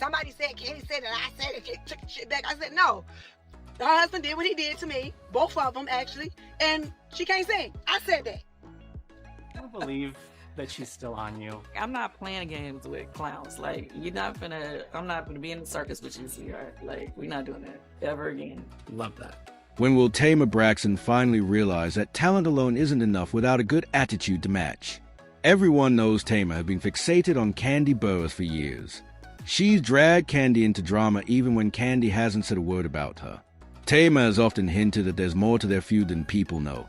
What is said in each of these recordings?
somebody said, Kandi said that I said it, she took the shit back. I said, no. Her husband did what he did to me, both of them actually, and she can't sing. I said that. I don't believe that she's still on you. I'm not playing games with clowns. Like, I'm not gonna be in the circus with you, sweetheart. Like, we're not doing that ever again. Love that. When will Tamar Braxton finally realize that talent alone isn't enough without a good attitude to match? Everyone knows Tamar has been fixated on Kandi Burruss for years. She's dragged Kandi into drama even when Kandi hasn't said a word about her. Tamar has often hinted that there's more to their feud than people know.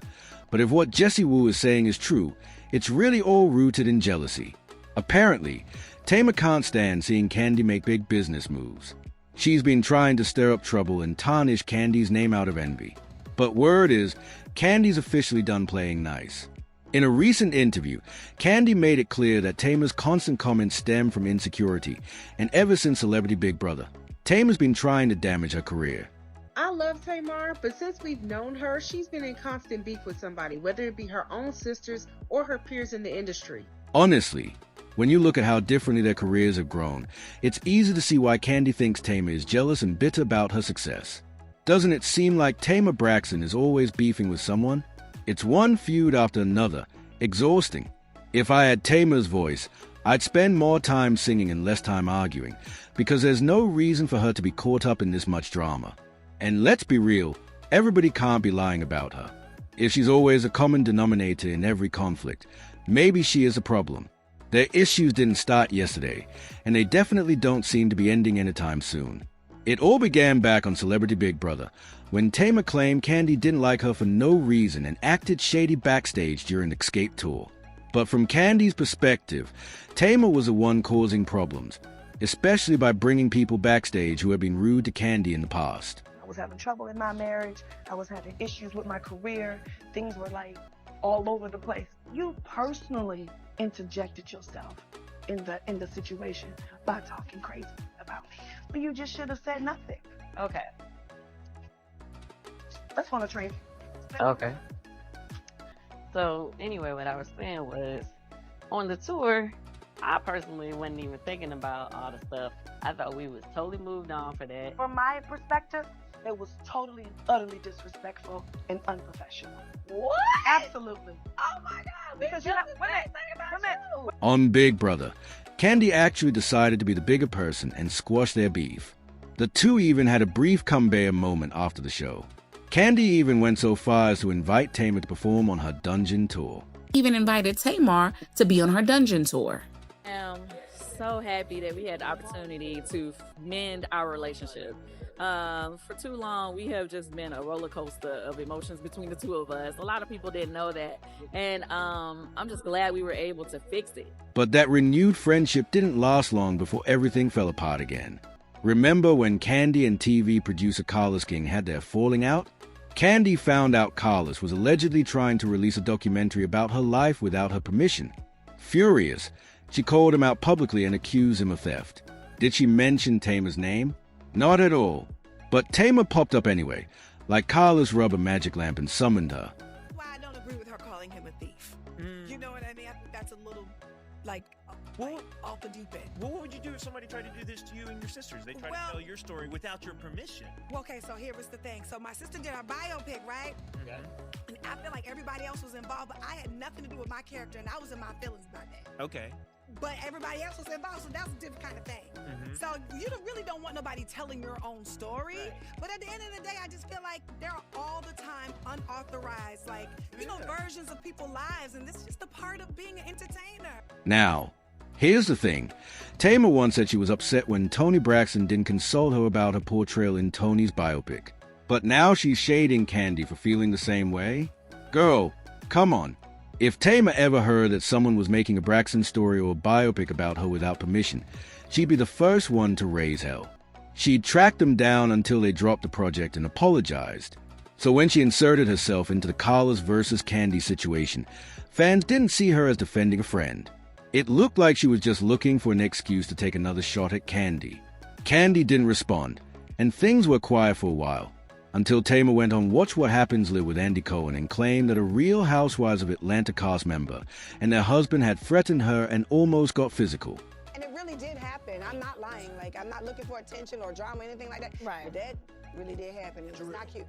But if what Jessie Woo is saying is true, it's really all rooted in jealousy. Apparently, Tamar can't stand seeing Kandi make big business moves. She's been trying to stir up trouble and tarnish Kandi's name out of envy. But word is, Kandi's officially done playing nice. In a recent interview, Kandi made it clear that Tamar's constant comments stem from insecurity, and ever since Celebrity Big Brother, Tamar's been trying to damage her career. I love Tamar, but since we've known her, she's been in constant beef with somebody, whether it be her own sisters or her peers in the industry. Honestly, when you look at how differently their careers have grown, it's easy to see why Kandi thinks Tamar is jealous and bitter about her success. Doesn't it seem like Tamar Braxton is always beefing with someone? It's one feud after another, exhausting. If I had Tamar's voice, I'd spend more time singing and less time arguing, because there's no reason for her to be caught up in this much drama. And let's be real, everybody can't be lying about her. If she's always a common denominator in every conflict, maybe she is a problem. Their issues didn't start yesterday, and they definitely don't seem to be ending anytime soon. It all began back on Celebrity Big Brother, when Tamar claimed Kandi didn't like her for no reason and acted shady backstage during the Escape tour. But from Kandi's perspective, Tamar was the one causing problems, especially by bringing people backstage who had been rude to Kandi in the past. I was having trouble in my marriage. I was having issues with my career. Things were like all over the place. You personally interjected yourself in the situation by talking crazy about me. But you just should have said nothing. Okay. That's on a train. Okay. So anyway, what I was saying was, on the tour, I personally wasn't even thinking about all the stuff. I thought we was totally moved on for that. From my perspective, it was totally, utterly disrespectful and unprofessional. What? Absolutely. Oh my God! Because you're not. Wait. On Big Brother, Kandi actually decided to be the bigger person and squash their beef. The two even had a brief comeback moment after the show. Kandi even went so far as to invite Tamar to perform on her dungeon tour. Even invited Tamar to be on her dungeon tour. I'm so happy that we had the opportunity to mend our relationship. For too long, we have just been a roller coaster of emotions between the two of us. A lot of people didn't know that. And I'm just glad we were able to fix it. But that renewed friendship didn't last long before everything fell apart again. Remember when Kandi and TV producer Carlos King had their falling out? Kandi found out Carlos was allegedly trying to release a documentary about her life without her permission. Furious, she called him out publicly and accused him of theft. Did she mention Tamar's name? Not at all. But Tamar popped up anyway, like Carlos rubbed a magic lamp and summoned her. Well, I don't agree with her calling him a thief. You know what I mean? I think that's a little, off the deep end. Well, what would you do if somebody tried to do this to you and your sisters? They tried to tell your story without your permission. Well, okay, so here was the thing. So my sister did our biopic, right? Okay. And I feel like everybody else was involved, but I had nothing to do with my character, and I was in my feelings about that. Okay. But everybody else was involved, so that's a different kind of thing. So you really don't want nobody telling your own story. Right. But at the end of the day, I just feel like there are all the time unauthorized, versions of people's lives, and this is just a part of being an entertainer. Now, here's the thing. Tamar once said she was upset when Toni Braxton didn't consult her about her portrayal in Toni's biopic. But now she's shading Kandi for feeling the same way? Girl, come on. If Tamar ever heard that someone was making a Braxton story or a biopic about her without permission, she'd be the first one to raise hell. She'd track them down until they dropped the project and apologized. So when she inserted herself into the Carlos versus Kandi situation, fans didn't see her as defending a friend. It looked like she was just looking for an excuse to take another shot at Kandi. Kandi didn't respond, and things were quiet for a while, until Tamar went on Watch What Happens Live with Andy Cohen and claimed that a Real Housewives of Atlanta cast member and their husband had threatened her and almost got physical. And it really really did happen. I'm not lying. Like, I'm not looking for attention or drama or anything like that. Right. But that really did happen. It was not cute.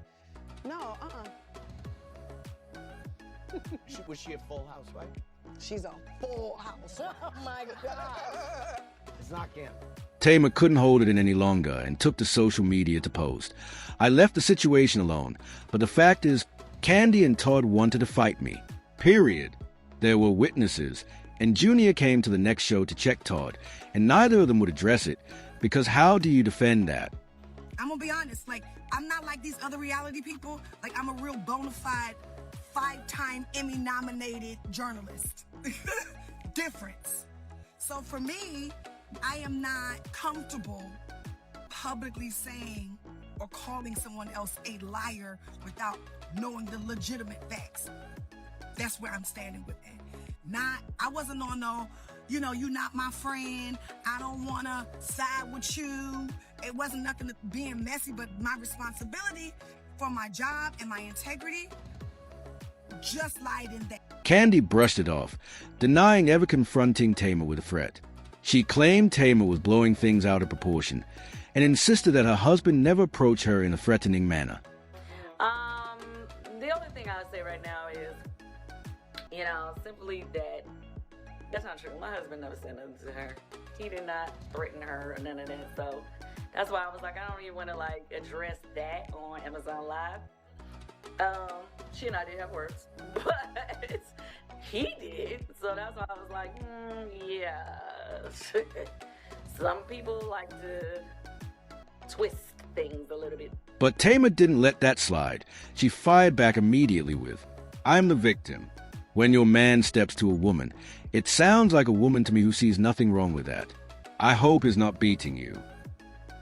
No, Was she a full housewife? She's a full house. Oh my God. It's not Kim. Tamar couldn't hold it in any longer and took to social media to post. I left the situation alone, but the fact is, Kandi and Todd wanted to fight me. Period. There were witnesses, and Junior came to the next show to check Todd, and neither of them would address it, because how do you defend that? I'm gonna be honest, like, I'm not like these other reality people. Like, I'm a real bona fide 5-time Emmy-nominated journalist. Difference. So for me, I am not comfortable publicly saying or calling someone else a liar without knowing the legitimate facts. That's where I'm standing with that. I wasn't on no, you're not my friend. I don't want to side with you. It wasn't nothing being messy, but my responsibility for my job and my integrity just lied in that. Kandi brushed it off, denying ever confronting Tamar with a threat. She claimed Tamar was blowing things out of proportion and insisted that her husband never approach her in a threatening manner. The only thing I would say right now is, simply that that's not true. My husband never said nothing to her. He did not threaten her or none of that. So that's why I was like, I don't even want to address that on Amazon Live. She and I did have words, but he did. So that's why I was like, yeah. Some people like to twist things a little bit. But Tamar didn't let that slide. She fired back immediately with, I'm the victim. When your man steps to a woman, it sounds like a woman to me who sees nothing wrong with that. I hope he's not beating you.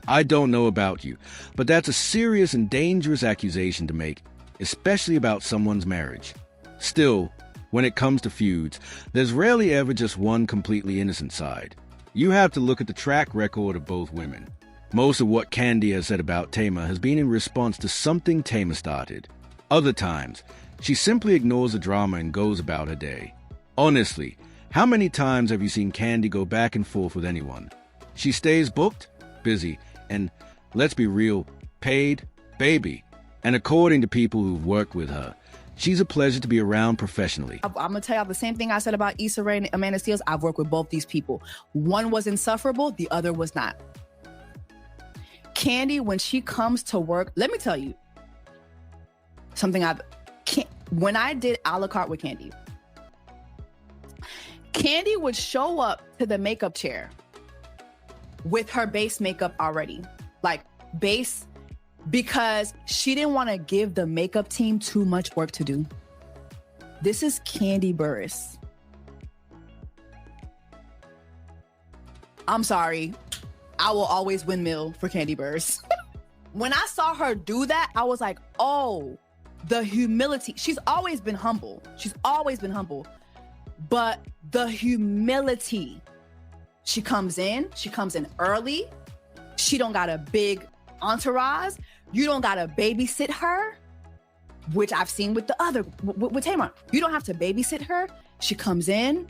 I don't know about you, but that's a serious and dangerous accusation to make, especially about someone's marriage. Still, when it comes to feuds, there's rarely ever just one completely innocent side. You have to look at the track record of both women. Most of what Kandi has said about Tamar has been in response to something Tamar started. Other times, she simply ignores the drama and goes about her day. Honestly, how many times have you seen Kandi go back and forth with anyone? She stays booked, busy, and, let's be real, paid, baby. And according to people who've worked with her, she's a pleasure to be around professionally. I'm going to tell y'all the same thing I said about Issa Rae and Amanda Seales. I've worked with both these people. One was insufferable, the other was not. Kandi, when she comes to work, let me tell you something when I did a la carte with Kandi would show up to the makeup chair with her base makeup already. Base, because she didn't want to give the makeup team too much work to do. This is Kandi Burruss. I'm sorry. I will always windmill for Kandi Burruss. When I saw her do that, I was like, oh, the humility. She's always been humble. But the humility. She comes in early. She don't got a big entourage. You don't got to babysit her, which I've seen with with Tamar. You don't have to babysit her. She comes in.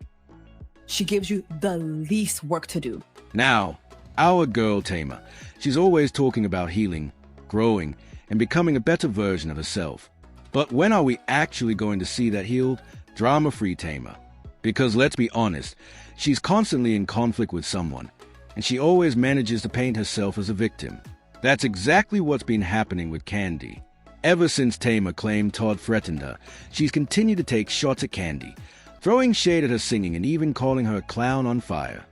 She gives you the least work to do. Now, our girl Tamar, she's always talking about healing, growing, and becoming a better version of herself. But when are we actually going to see that healed, drama-free Tamar? Because let's be honest, she's constantly in conflict with someone, and she always manages to paint herself as a victim. That's exactly what's been happening with Kandi. Ever since Tamar claimed Todd threatened her, she's continued to take shots at Kandi, throwing shade at her singing and even calling her a clown on fire.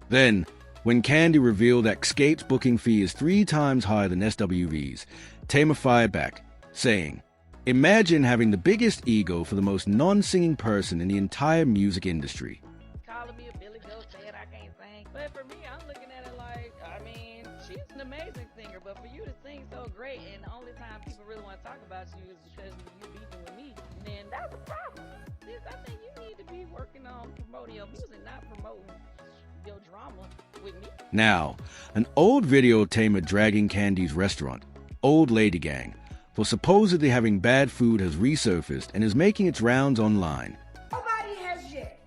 Then, when Kandi revealed that Xscape's booking fee is 3 times higher than SWV's, Tamar fired back, saying, imagine having the biggest ego for the most non-singing person in the entire music industry. Calling me a Billy Goat saying I can't sing. But for me, I'm looking at it like, she's an amazing singer, but for you to sing so great and the only time people really want to talk about you is because you beefing with me, then that's a problem. Sis, I think you need to be working on promoting your music, not promoting your drama with me. Now, an old video of Tamar dragging Kandi's restaurant, Old Lady Gang, for supposedly having bad food has resurfaced and is making its rounds online. Nobody has yet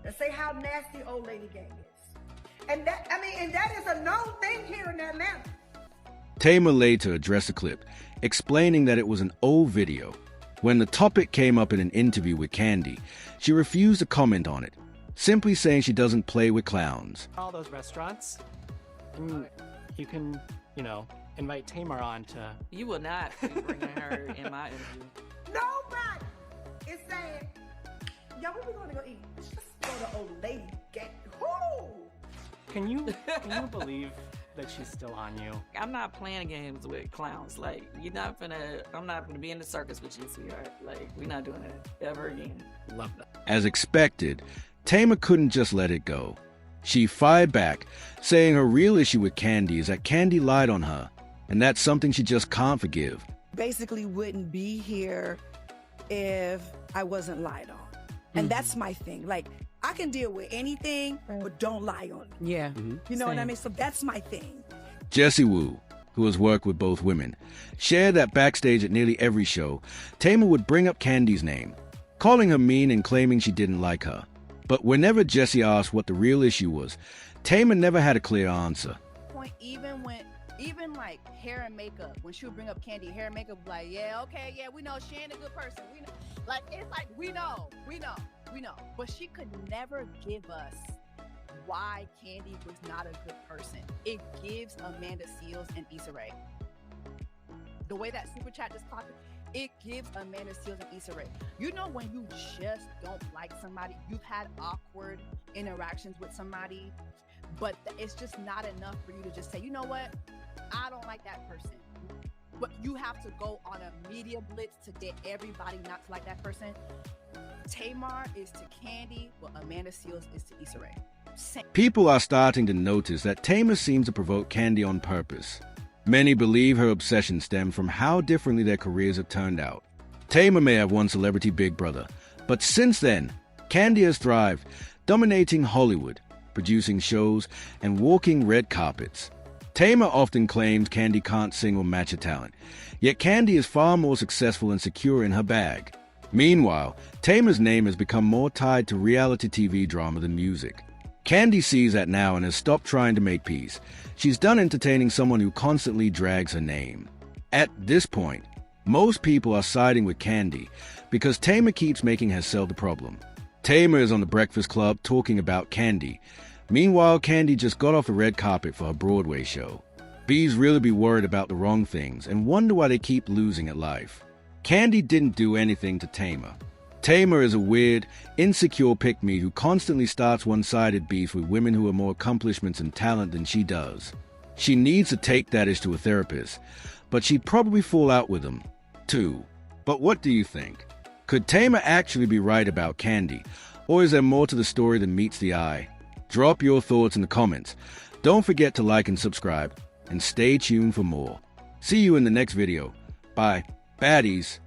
to say how nasty Old Lady Gang is. And that is a known thing here in Atlanta. Tamar later addressed the clip, explaining that it was an old video. When the topic came up in an interview with Kandi, she refused to comment on it, simply saying she doesn't play with clowns. All those restaurants, and you can, invite Tamar on to... You will not be bringing her in my interview. Nobody is saying, yo, where we going to go eat? Let's just go to Old Lady. Who? Can you believe that she's still on you? I'm not playing games with clowns. Like, I'm not gonna be in the circus with you, sweetheart. Like, we're not doing it ever again. Love that. As expected, Tamar couldn't just let it go. She fired back, saying her real issue with Kandi is that Kandi lied on her, and that's something she just can't forgive. Basically wouldn't be here if I wasn't lied on. And that's my thing. Like, I can deal with anything, but don't lie on me. Yeah. You know what I mean? So that's my thing. Jessie Wu, who has worked with both women, shared that backstage at nearly every show, Tamar would bring up Kandi's name, calling her mean and claiming she didn't like her. But whenever Jessie asked what the real issue was, Tamar never had a clear answer. Even like hair and makeup, when she would bring up Kandi, hair and makeup, like, yeah, okay, yeah, we know she ain't a good person. We know, like, it's like, we know. But she could never give us why Kandi was not a good person. It gives Amanda Seales and Issa Rae. The way that super chat just popped, it gives Amanda Seales and Issa Rae. You know, when you just don't like somebody, you've had awkward interactions with somebody, but it's just not enough for you to just say, you know what? I don't like that person. But you have to go on a media blitz to get everybody not to like that person. Tamar is to Kandi, what Amanda Seales is to Issa Rae. People are starting to notice that Tamar seems to provoke Kandi on purpose. Many believe her obsession stems from how differently their careers have turned out. Tamar may have won Celebrity Big Brother, but since then, Kandi has thrived, dominating Hollywood, producing shows, and walking red carpets. Tamar often claims Kandi can't sing or match her talent, yet Kandi is far more successful and secure in her bag. Meanwhile, Tamar's name has become more tied to reality TV drama than music. Kandi sees that now and has stopped trying to make peace. She's done entertaining someone who constantly drags her name. At this point, most people are siding with Kandi because Tamar keeps making herself the problem. Tamar is on The Breakfast Club talking about Kandi. Meanwhile, Kandi just got off the red carpet for her Broadway show. Bees really be worried about the wrong things and wonder why they keep losing at life. Kandi didn't do anything to Tamar. Tamar is a weird, insecure pick-me who constantly starts one-sided beef with women who have more accomplishments and talent than she does. She needs to take that issue to a therapist, but she'd probably fall out with them, too. But what do you think? Could Tamar actually be right about Kandi, or is there more to the story than meets the eye? Drop your thoughts in the comments. Don't forget to like and subscribe, and stay tuned for more. See you in the next video. Bye, baddies.